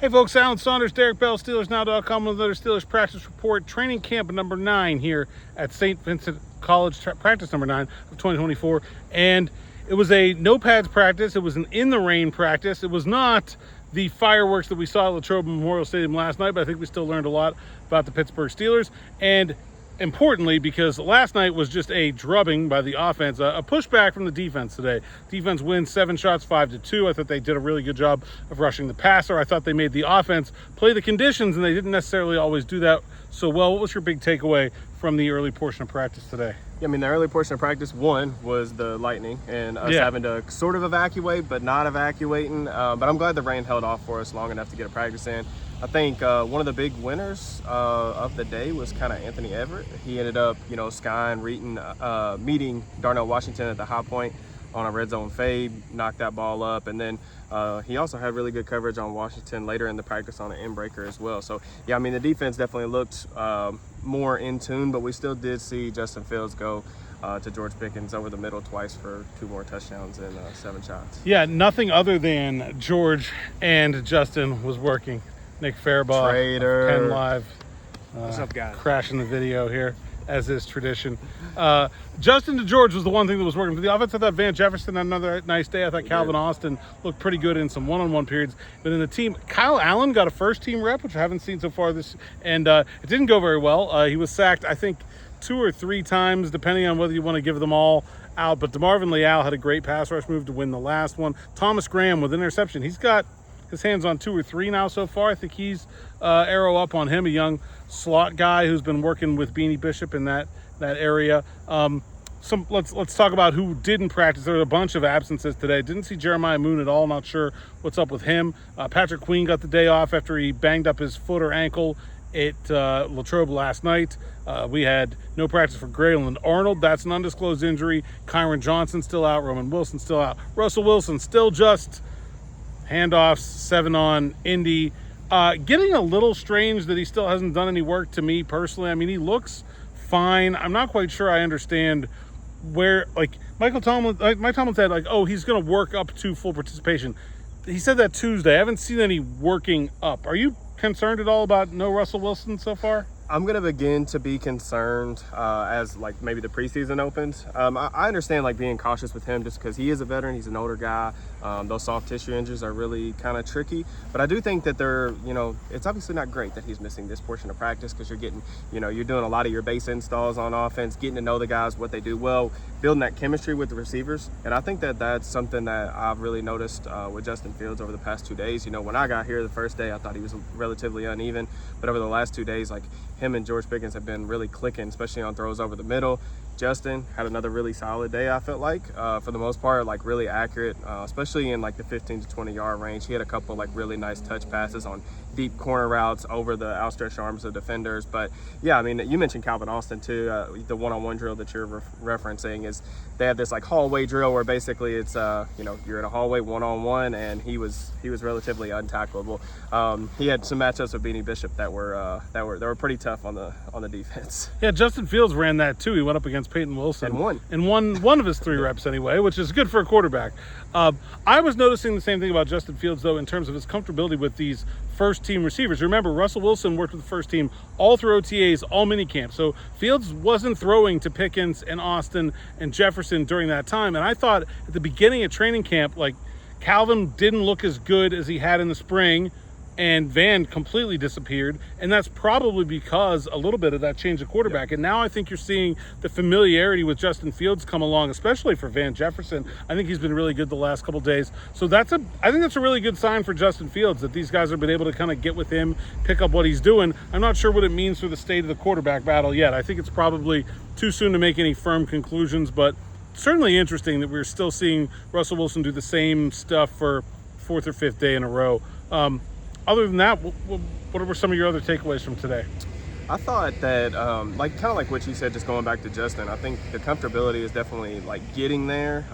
Hey folks, Alan Saunders, Derrick Bell, SteelersNow.com with another Steelers practice report. Training camp number 9 here at St. Vincent College, practice number 9 of 2024. And it was a no pads practice. It was an in the rain practice. It was not the fireworks that we saw at Latrobe Memorial Stadium last night, but I think we still learned a lot about the Pittsburgh Steelers. And importantly, because last night was just a drubbing by the offense, a pushback from the defense today. Defense wins 7 shots, 5-2. I thought they did a really good job of rushing the passer. I thought they made the offense play the conditions, and they didn't necessarily always do that so well. What was your big takeaway from the early portion of practice today? Yeah, I mean, the early portion of practice, one, was the lightning and us having to sort of evacuate, but not evacuating. But I'm glad the rain held off for us long enough to get a practice in. I think one of the big winners of the day was kind of Anthony Everett. He ended up, meeting Darnell Washington at the high point on a red zone fade, knocked that ball up, and then he also had really good coverage on Washington later in the practice on an end breaker as well. So, yeah, I mean, the defense definitely looked more in tune, but we still did see Justin Fields go to George Pickens over the middle twice for 2 more touchdowns and 7 shots. Yeah, nothing other than George and Justin was working. Nick Faribaugh, Traitor. Penn Live, What's up, guys? crashing the video here, as is tradition. Justin to George was the one thing that was working for the offense. I thought Van Jefferson had another nice day. I thought Calvin Austin looked pretty good in some one-on-one periods. But in the team, Kyle Allen got a first-team rep, which I haven't seen so far this, and it didn't go very well. He was sacked, I think, 2 or 3 times, depending on whether you want to give them all out. But DeMarvin Leal had a great pass rush move to win the last one. Thomas Graham with interception. He's got his hands on 2 or 3 now so far. I think he's arrow up on him, a young slot guy who's been working with Beanie Bishop in that area. Let's talk about who didn't practice. There were a bunch of absences today. Didn't see Jeremiah Moon at all. Not sure what's up with him. Patrick Queen got the day off after he banged up his foot or ankle at Latrobe last night. We had no practice for Grayland Arnold. That's an undisclosed injury. Kyron Johnson still out. Roman Wilson still out. Russell Wilson still just handoffs, 7 on Indy. Getting a little strange that he still hasn't done any work to me personally. I mean, he looks fine. I'm not quite sure I understand where, Mike Tomlin said, he's going to work up to full participation. He said that Tuesday. I haven't seen any working up. Are you concerned at all about no Russell Wilson so far? I'm going to begin to be concerned as maybe the preseason opens. I understand being cautious with him just because he is a veteran. He's an older guy. Those soft tissue injuries are really kind of tricky. But I do think that it's obviously not great that he's missing this portion of practice because you're getting, you're doing a lot of your base installs on offense, getting to know the guys, what they do well, building that chemistry with the receivers. And I think that that's something that I've really noticed with Justin Fields over the past 2 days. When I got here the first day, I thought he was relatively uneven. But over the last 2 days, him and George Pickens have been really clicking, especially on throws over the middle. Justin had another really solid day, I felt for the most part, really accurate, especially in the 15 to 20 yard range. He had a couple really nice touch passes on deep corner routes over the outstretched arms of defenders. But yeah, I mean, you mentioned Calvin Austin too. The one-on-one drill that you're referencing is they have this hallway drill where basically it's you're in a hallway one-on-one, and he was relatively untackleable. He had some matchups with Beanie Bishop that were pretty tough on the defense. Yeah, Justin Fields ran that too. He went up against Peyton Wilson and won one of his 3 reps anyway, which is good for a quarterback. I was noticing the same thing about Justin Fields though in terms of his comfortability with these first team receivers. Remember, Russell Wilson worked with the first team all through OTAs, all minicamp. So Fields wasn't throwing to Pickens and Austin and Jefferson during that time. And I thought at the beginning of training camp, Calvin didn't look as good as he had in the spring, and Van completely disappeared. And that's probably because a little bit of that change of quarterback. And now I think you're seeing the familiarity with Justin Fields come along, especially for Van Jefferson. I think he's been really good the last couple days. So I think that's a really good sign for Justin Fields, that these guys have been able to kind of get with him, pick up what he's doing. I'm not sure what it means for the state of the quarterback battle yet. I think it's probably too soon to make any firm conclusions, but certainly interesting that we're still seeing Russell Wilson do the same stuff for 4th or 5th day in a row. Other than that, what were some of your other takeaways from today? I thought that, kind of like what you said, just going back to Justin, I think the comfortability is definitely getting there.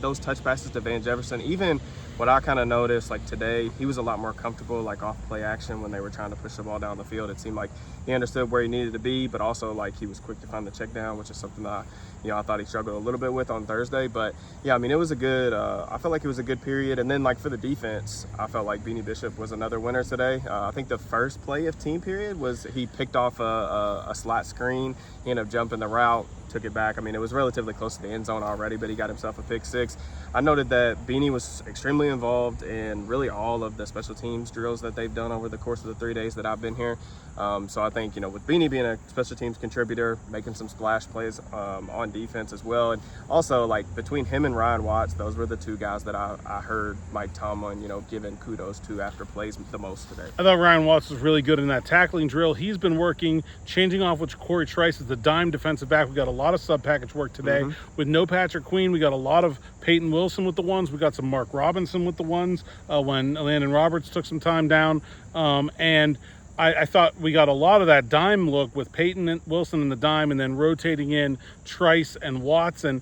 Those touch passes to Van Jefferson, even what I kind of noticed, like today, he was a lot more comfortable, like off play action when they were trying to push the ball down the field. It seemed like he understood where he needed to be, but also like he was quick to find the check down, which is something that I thought he struggled a little bit with on Thursday. But yeah, I mean, it was a good. I felt like it was a good period. And then like for the defense, I felt like Beanie Bishop was another winner today. I think the first play of team period was he picked off a slot screen. He ended up jumping the route, took it back. I mean, it was relatively close to the end zone already, but he got himself a pick six. I noted that Beanie was extremely involved in really all of the special teams drills that they've done over the course of the 3 days that I've been here. So I think, with Beanie being a special teams contributor, making some splash plays on defense as well. And also, like, between him and Ryan Watts, those were the two guys that I heard Mike Tomlin, giving kudos to after plays the most today. I thought Ryan Watts was really good in that tackling drill. He's been working, changing off with Corey Trice as the dime defensive back. We got a lot of sub-package work today. With no Patrick Queen, we got a lot of Peyton Wilson with the ones. We got some Mark Robinson with the ones when Landon Roberts took some time down. And I thought we got a lot of that dime look with Peyton and Wilson in the dime, and then rotating in Trice and Watts. And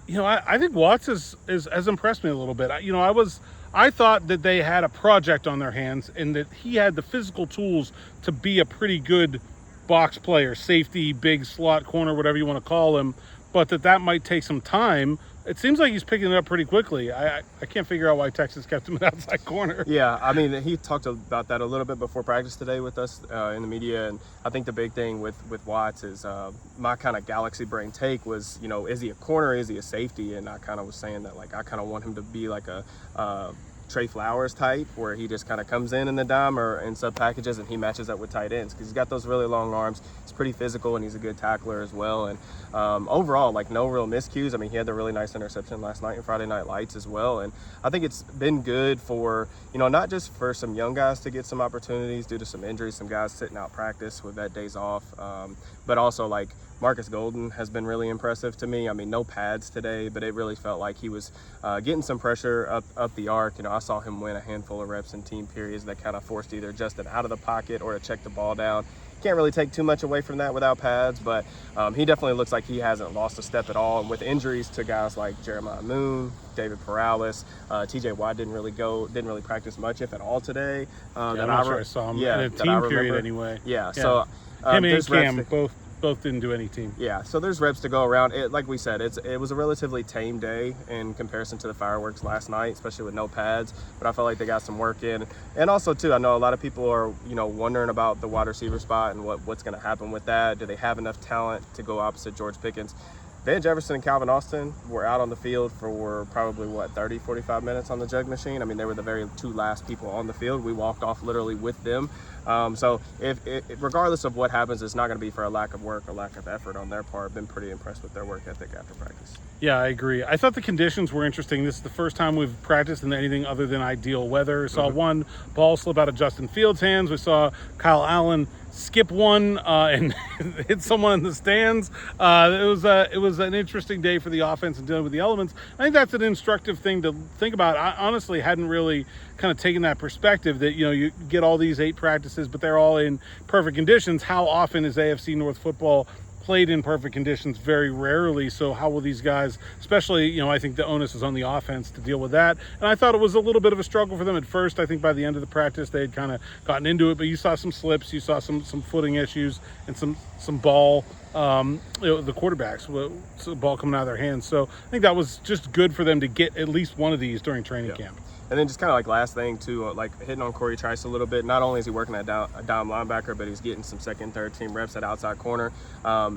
I think Watts has impressed me a little bit. I thought that they had a project on their hands and that he had the physical tools to be a pretty good box player, safety, big slot corner, whatever you want to call him, but that might take some time. It seems like he's picking it up pretty quickly. I can't figure out why Texas kept him an outside corner. Yeah, I mean, he talked about that a little bit before practice today with us in the media, and I think the big thing with Watts is my kind of galaxy brain take was, is he a corner, is he a safety? And I kind of was saying that, like, I kind of want him to be like a Trey Flowers type, where he just kind of comes in the dime or in sub packages and he matches up with tight ends because he's got those really long arms. He's pretty physical and he's a good tackler as well. And overall, like, no real miscues. I mean, he had the really nice interception last night in Friday Night Lights as well. And I think it's been good for, not just for some young guys to get some opportunities due to some injuries, some guys sitting out practice with that days off, but also like Marcus Golden has been really impressive to me. I mean, no pads today, but it really felt like he was getting some pressure up the arc. I saw him win a handful of reps in team periods that kind of forced either Justin out of the pocket or to check the ball down. Can't really take too much away from that without pads, but he definitely looks like he hasn't lost a step at all. And with injuries to guys like Jeremiah Moon, David Perales, TJ Watt didn't really practice much, if at all, today. I'm not sure I saw him in a team period anyway. Yeah. So him and Cam both didn't do any team. Yeah, so there's reps to go around. Like we said, it was a relatively tame day in comparison to the fireworks last night, especially with no pads. But I felt like they got some work in. And also, too, I know a lot of people are, wondering about the wide receiver spot and what's going to happen with that. Do they have enough talent to go opposite George Pickens? Van Jefferson and Calvin Austin were out on the field for probably, 30, 45 minutes on the jug machine. I mean, they were the very two last people on the field. We walked off literally with them. So if regardless of what happens, it's not going to be for a lack of work or lack of effort on their part. I've been pretty impressed with their work ethic after practice. Yeah, I agree. I thought the conditions were interesting. This is the first time we've practiced in anything other than ideal weather. We saw one ball slip out of Justin Fields' hands. We saw Kyle Allen skip one and hit someone in the stands. It was an interesting day for the offense and dealing with the elements. I think that's an instructive thing to think about. I honestly hadn't really kind of taken that perspective that, you get all these 8 practices, but they're all in perfect conditions. How often is AFC North football played in perfect conditions? Very rarely. So how will these guys, especially, I think the onus is on the offense to deal with that. And I thought it was a little bit of a struggle for them at first. I think by the end of the practice, they had kind of gotten into it, but you saw some slips, you saw some footing issues and some ball, the quarterbacks, the ball coming out of their hands. So I think that was just good for them to get at least one of these during training camp. And then just kind of like last thing too, like hitting on Corey Trice a little bit. Not only is he working at a dime linebacker, but he's getting some second, third team reps at outside corner.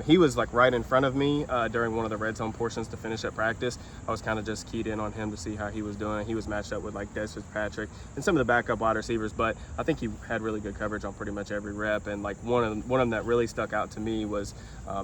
He was like right in front of me during one of the red zone portions to finish at practice. I was kind of just keyed in on him to see how he was doing. He was matched up with like Des Fitzpatrick and some of the backup wide receivers, but I think he had really good coverage on pretty much every rep. And like one of them that really stuck out to me was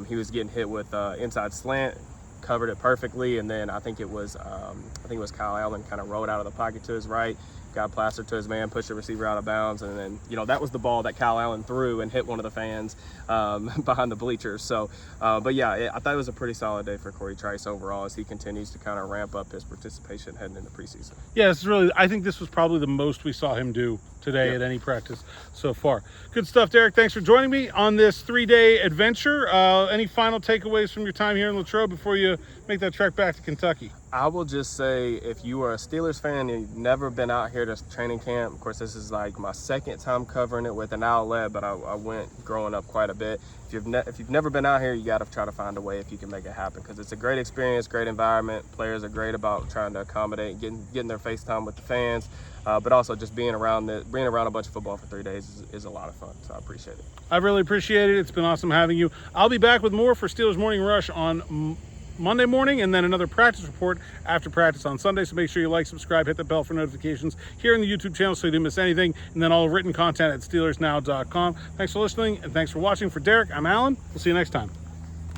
he was getting hit with inside slant, covered it perfectly, and then I think it was Kyle Allen kind of rolled out of the pocket to his right, got plastered to his man, pushed the receiver out of bounds, and then that was the ball that Kyle Allen threw and hit one of the fans behind the bleachers. So but yeah, I thought it was a pretty solid day for Corey Trice overall as he continues to kind of ramp up his participation heading into preseason. Yeah, I think this was probably the most we saw him do today at any practice so far. Good stuff, Derrick. Thanks for joining me on this 3-day adventure. Any final takeaways from your time here in Latrobe before you make that trek back to Kentucky? I will just say, if you are a Steelers fan and you've never been out here to training camp, of course, this is like my second time covering it with an outlet, but I went growing up quite a bit. If you've never been out here, you got to try to find a way if you can make it happen, because it's a great experience, great environment. Players are great about trying to accommodate, getting their face time with the fans, but also just being around a bunch of football for 3 days is a lot of fun. So I appreciate it. I really appreciate it. It's been awesome having you. I'll be back with more for Steelers Morning Rush on Monday morning, and then another practice report after practice on Sunday. So make sure you like, subscribe, hit the bell for notifications here in the YouTube channel so you don't miss anything. And then all written content at SteelersNow.com. Thanks for listening, and thanks for watching. For Derrick, I'm Alan. We'll see you next time.